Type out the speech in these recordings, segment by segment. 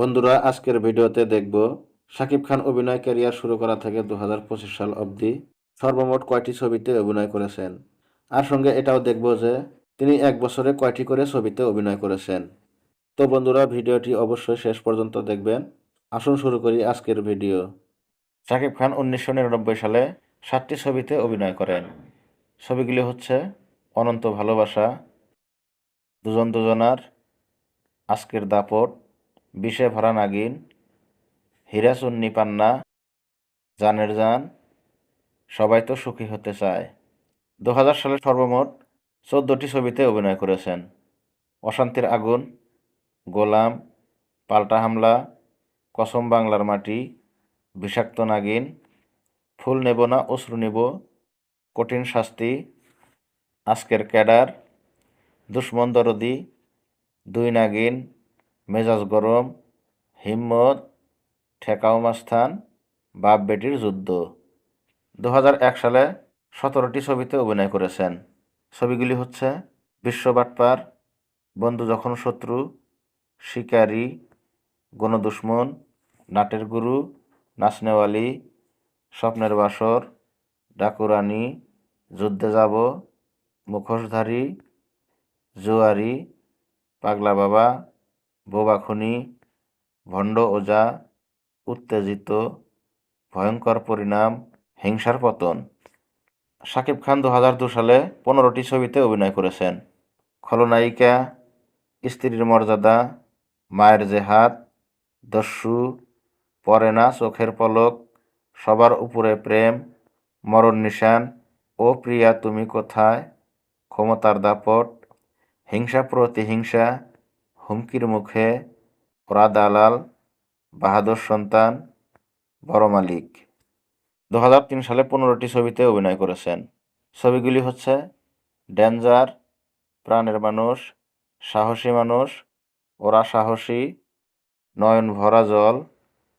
বন্ধুরা, আজকের ভিডিওতে দেখব শাকিব খান অভিনয় ক্যারিয়ার শুরু করা থেকে 2025 সাল অবধি সর্বমোট কয়টি ছবিতে অভিনয় করেছেন। আর সঙ্গে এটাও দেখব যে তিনি এক বছরে কয়টি করে ছবিতে অভিনয় করেছেন। তো বন্ধুরা, ভিডিওটি অবশ্যই শেষ পর্যন্ত দেখবেন। আসুন শুরু করি আজকের ভিডিও। শাকিব খান 1999 সালে 7টি ছবিতে অভিনয় করেন। ছবিগুলি হচ্ছে অনন্ত ভালোবাসা, দুজন দুজনার, আজকের দাপট, বিষে ভরা নাগিন, হীরা চুন্নি পান্না, জানের জান, সবাই তো সুখী হতে চায়। 2000 সালে সর্বমোট 14টি ছবিতে অভিনয় করেছেন। অশান্তির আগুন, গোলাম, পাল্টা হামলা, কসম বাংলার মাটি, বিষাক্ত নাগিন, ফুল নেব না অশ্রু নেব, কঠিন শাস্তি, আজকের ক্যাডার, দুশ্মন দরদি, দুই নাগিন, মেজাজ গরম, হিম্মত, ঠেকাও মাস্তান, বাপ বেটির যুদ্ধ। 2001 সালে 17টি ছবিতে অভিনয় করেছেন। ছবিগুলি হচ্ছে বিশ্ববাটপার, বন্ধু যখন শত্রু, শিকারী, গণদুশ্মন, নাটের গুরু, নাচনেওয়ালি, স্বপ্নের বাসর, ডাকুরানী, যুদ্ধে যাব, মুখোশধারী, জুয়ারি, পাগলা বাবা, বোবা খুনি, ভণ্ড ওজা, উত্তেজিত, ভয়ঙ্কর পরিণাম, হিংসার পতন। শাকিব খান 2002 সালে 15টি ছবিতে অভিনয় করেছেন। খলনায়িকা, স্ত্রীর মর্যাদা, মায়ের জেহাদ, দস্যু, পরে না চোখের পলক, সবার উপরে প্রেম, মরণ নিশান, ও প্রিয়া তুমি কোথায়, ক্ষমতার দাপট, হিংসা প্রতিহিংসা, হুমকির মুখে, ওরা দালাল, বাহাদুর সন্তান, বড় মালিক। 2003 সালে 15টি ছবিতে অভিনয় করেছেন। ছবিগুলি হচ্ছে ডেঞ্জার, প্রাণের মানুষ, সাহসী মানুষ, ওরা সাহসী, নয়ন ভরা জল,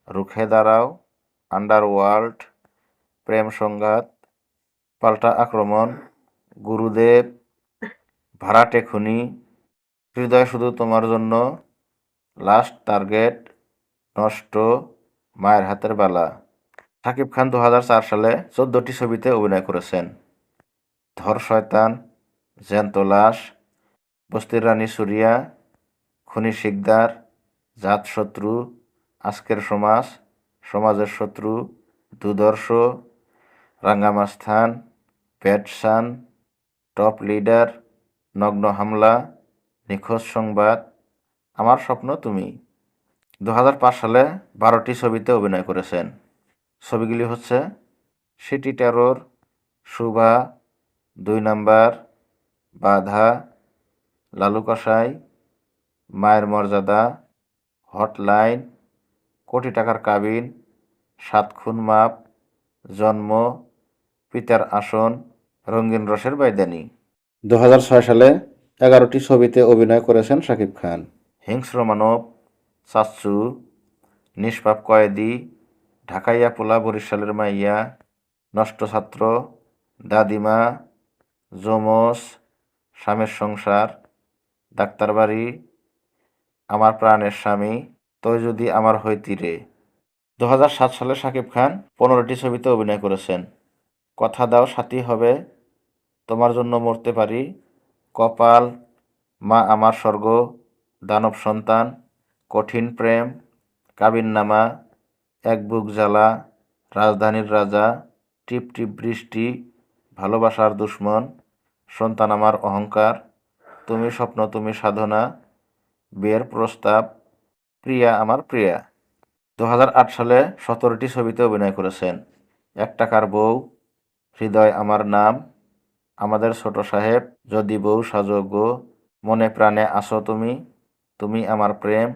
রুখে দাঁড়াও, আন্ডারওয়ার্ল্ড, প্রেম সংঘাত, পাল্টা আক্রমণ, গুরুদেব, ভাড়াটে খুনি, হৃদয় শুধু তোমার জন্য, লাস্ট টার্গেট, নষ্ট, মায়ের হাতের বালা। শাকিব খান 2004 সালে 14টি ছবিতে অভিনয় করেছেন। ধর শয়তান, জ্যান্ত লাশ, বস্তির রানী সুরিয়া, খুনি শিকদার, জাতশত্রু, আজকের সমাজ, সমাজের শত্রু, দুর্ধর্ষ, রাঙ্গামাস্থান, প্যাটসান, টপ লিডার, নগ্ন হামলা, নিখোঁজ সংবাদ, আমার স্বপ্ন তুমি। 2005 সালে 12টি ছবিতে অভিনয় করেছেন। ছবিগুলি হচ্ছে সিটি টেরর, শুভা, 2 নাম্বার, বাধা, লালু কসাই, মায়ের মর্যাদা, হটলাইন, কোটি টাকার কাবিন, 7 খুন মাপ, জন্ম, পিতার আসন, রঙিন রসের বাইদানি। 2006 সালে 11টি ছবিতে অভিনয় করেছেন শাকিব খান। হিংস্র মানব, চাচ্চু, নিষ্পাপ কয়েদি, ঢাকাইয়া পোলা বরিশালের মাইয়া, নষ্ট ছাত্র, দাদিমা, যমজ, স্বামীর সংসার, ডাক্তারবাড়ি, আমার প্রাণের স্বামী, তুই যদি আমার হইতি রে। 2007 সালে শাকিব খান 15টি ছবিতে অভিনয় করেছেন। কথা দাও সাথী হবে, তোমার জন্য মরতে পারি, কপাল, মা আমার স্বর্গ, দানব সন্তান, কঠিন প্রেম, কাবিননামা, এক বুক জ্বালা, রাজধানীর রাজা, টিপ টিপ বৃষ্টি, ভালোবাসার দুশ্মন, সন্তান আমার অহংকার, তুমি স্বপ্ন তুমি সাধনা, বিয়ের প্রস্তাব, প্রিয়া আমার প্রিয়া। 2008 সালে 17টি ছবিতে অভিনয় করেছেন। এক টাকার বউ, হৃদয় আমার নাম, আমাদের ছোট সাহেব, যদি বউ সাজো গো, মনে প্রাণে আছো তুমি, তুমি আমার প্রেম,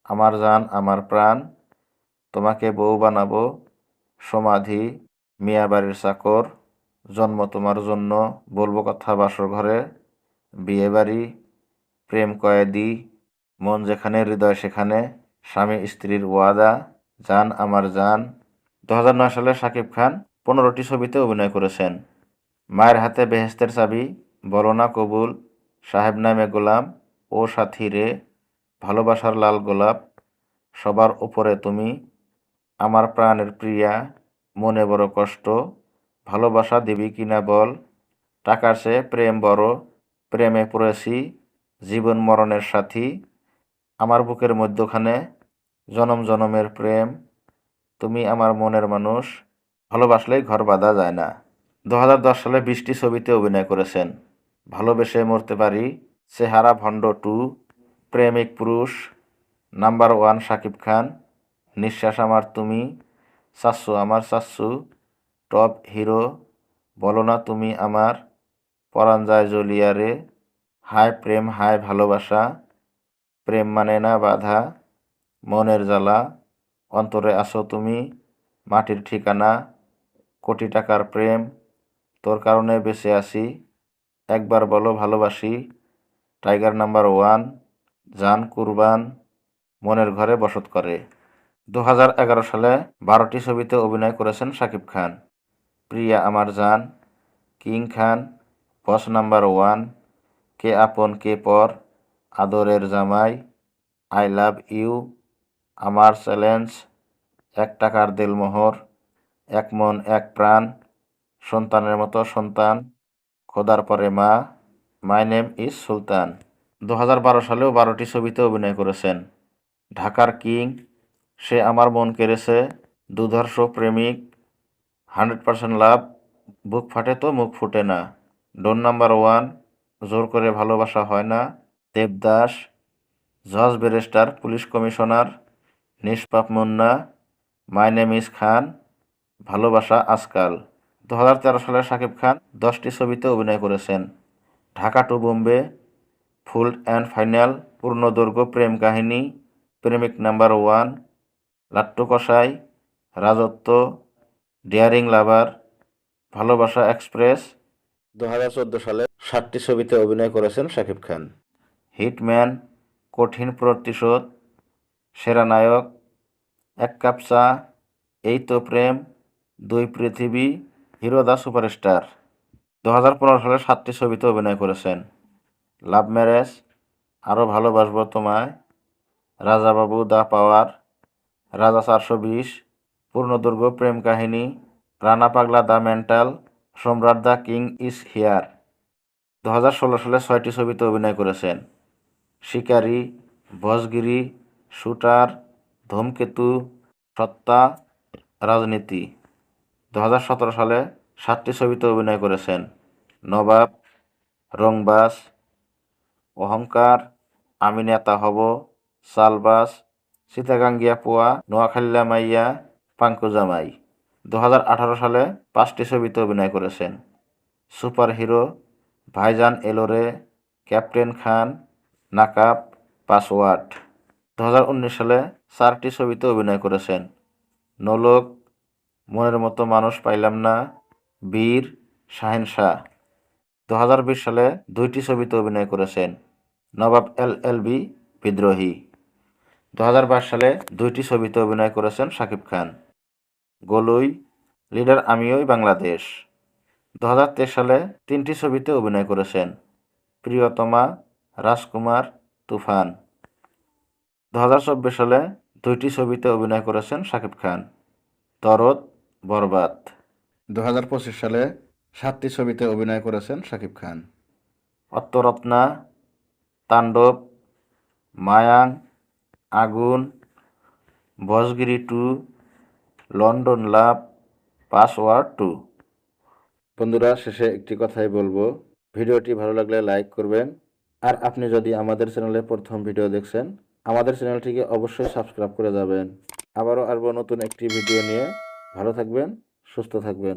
আমার জান আমার প্রাণ, তোমাকে বউ বানাবো, সমাধি, মিয়াবাড়ির চাকর, জন্ম তোমার জন্য, বলবো কথা বাসর ঘরে, বিয়ে বাড়ি, প্রেম কয়েদি, মন যেখানে হৃদয় সেখানে, স্বামী স্ত্রীর ওয়াদা, জান আমার জান। 2009 সালে শাকিব খান 15টি ছবিতে অভিনয় করেছেন। মায়ের হাতে বেহেশতের চাবি, বলো না কবুল, সাহেব নামে গোলাম, ও সাথী রে, ভালোবাসার লাল গোলাপ, সবার উপরে তুমি, আমার প্রাণের প্রিয়া, মনে বড় কষ্ট, ভালোবাসা দিবি কিনা বল, টাকার চেয়ে প্রেম বড়, প্রেমে পড়েছি, জীবন মরণের সাথী, আমার বুকের মধ্যখানে জনম জনমের প্রেম, তুমি আমার মনের মানুষ, ভালোবাসলেই ঘর বাঁধা যায় না। 2010 সালে 20টি ছবিতে অভিনয় করেছেন। ভালোবেসে মরতে পারি, চেহারা ভণ্ড 2, প্রেমিক পুরুষ, নাম্বার 1 শাকিব খান, নিঃশ্বাস আমার তুমি, চাচ্চু আমার চাচ্চু, টপ হিরো, বলো না তুমি আমার, পরাণ যায় জ্বলিয়া রে, হায় প্রেম হায় ভালোবাসা, প্রেম মানে না বাধা, মনের জ্বালা, অন্তরে আছো তুমি, মাটির ঠিকানা, কোটি টাকার প্রেম, তোর কারণে বেঁচে আছি, একবার বলো ভালোবাসি, টাইগার নাম্বার 1, জান কুরবান, মনের ঘরে বসত করে। 2011 সালে 12টি ছবিতে অভিনয় করেছেন শাকিব খান। প্রিয়া আমার জান, কিং খান, বস নাম্বার 1, কে আপন কে পর, আদরের জামাই, আই লাভ ইউ, আমার চ্যালেঞ্জ, 1 টাকার দেলমোহর, এক মন এক প্রাণ, সন্তানের মতো সন্তান, খোদার পরে মা, মাই নেম ইজ সুলতান। 2012 সালেও 12টি ছবিতে অভিনয় করেছেন। ঢাকার কিং, সে আমার মন কেড়েছে, দুর্ধর্ষ প্রেমিক, 100% লাভ, বুক ফাটে তো মুখ ফুটে না, ডন নাম্বার 1, জোর করে ভালোবাসা হয় না, দেবদাস, জজ ব্যারিস্টার পুলিশ কমিশনার, নিষ্পাপ মুন্না, মাই নেম ইজ খান, ভালোবাসা আজকাল। 2013 সালে শাকিব খান 10টি ছবিতে অভিনয় করেছেন। Dhaka to Bombay, full and final, পূর্ণদৈর্ঘ্য প্রেম কাহিনী, প্রেমিক নাম্বার 1, লাট্টু কসাই, রাজত্ব, ডেয়ারিং লাভার, ভালোবাসা এক্সপ্রেস। 2014 সালে 7টি ছবিতে অভিনয় করেছেন শাকিব খান। হিটম্যান, কঠিন প্রতিশোধ, সেরা নায়ক, এক কাপ চা, এই তো প্রেম, 2 পৃথিবী, হিরো দ্য সুপারস্টার। 2015 সালে 7টি ছবিতে অভিনয় করেছেন। লাভ ম্যারেজ, আরও ভালোবাসবো তোমায়, রাজাবাবু দ্য পাওয়ার, রাজা 420, পূর্ণদৈর্ঘ্য প্রেম কাহিনী, রানা পাগলা দ্য মেন্টাল, সম্রাট দ্য কিং ইজ হিয়ার। 2016 সালে 6টি ছবিতে অভিনয় করেছেন। শিকারী, ভজগিরি, শুটার, ধূমকেতু, সত্তা, রাজনীতি। 2017 সালে 7টি ছবিতে অভিনয় করেছেন। নবাব, রংবাজ, অহংকার, আমি নেতা হব, চালবাজ, চিটাগাঙ্গিয়া পোয়া, নোয়াখালীলা মাইয়া, পাঙ্কুজামাই। 2018 সালে 5টি ছবিতে অভিনয় করেছেন। সুপার হিরো, ভাইজান এলোরে, ক্যাপ্টেন খান, নাকাব, পাসওয়ার্ড। 2019 সালে 4টি ছবিতে অভিনয় করেছেন। নোলক, মনের মতো মানুষ পাইলাম না, বীর, শাহেনশাহ। 2020 সালে 2টি ছবিতে অভিনয় করেছেন। নবাব এলএলবি, বিদ্রোহী। 2022 সালে 2টি ছবিতে অভিনয় করেছেন শাকিব খান। গোলুই, লিডার আমিওই বাংলাদেশ। 2023 সালে 3টি ছবিতে অভিনয় করেছেন। প্রিয়তমা, রাজকুমার, তুফান। 2024 সালে 2টি ছবিতে অভিনয় করেছেন শাকিব খান। দরদ, বরবাদ। 2025 সালে 7টি ছবিতে অভিনয় করেছেন শাকিব খান। অত্তরত্না, তাণ্ডব, মায়াং, আগুন, ভজগিরি 2, লন্ডন লাভ, পাসওয়ার্ড 2। বন্ধুরা, শেষে একটি কথাই বলবো, ভিডিওটি ভালো লাগলে লাইক করবেন। আর আপনি যদি আমাদের চ্যানেলে প্রথম ভিডিও দেখছেন, আমাদের চ্যানেলটিকে অবশ্যই সাবস্ক্রাইব করে যাবেন। আবারও আসবো নতুন একটি ভিডিও নিয়ে। ভালো থাকবেন, সুস্থ থাকবেন।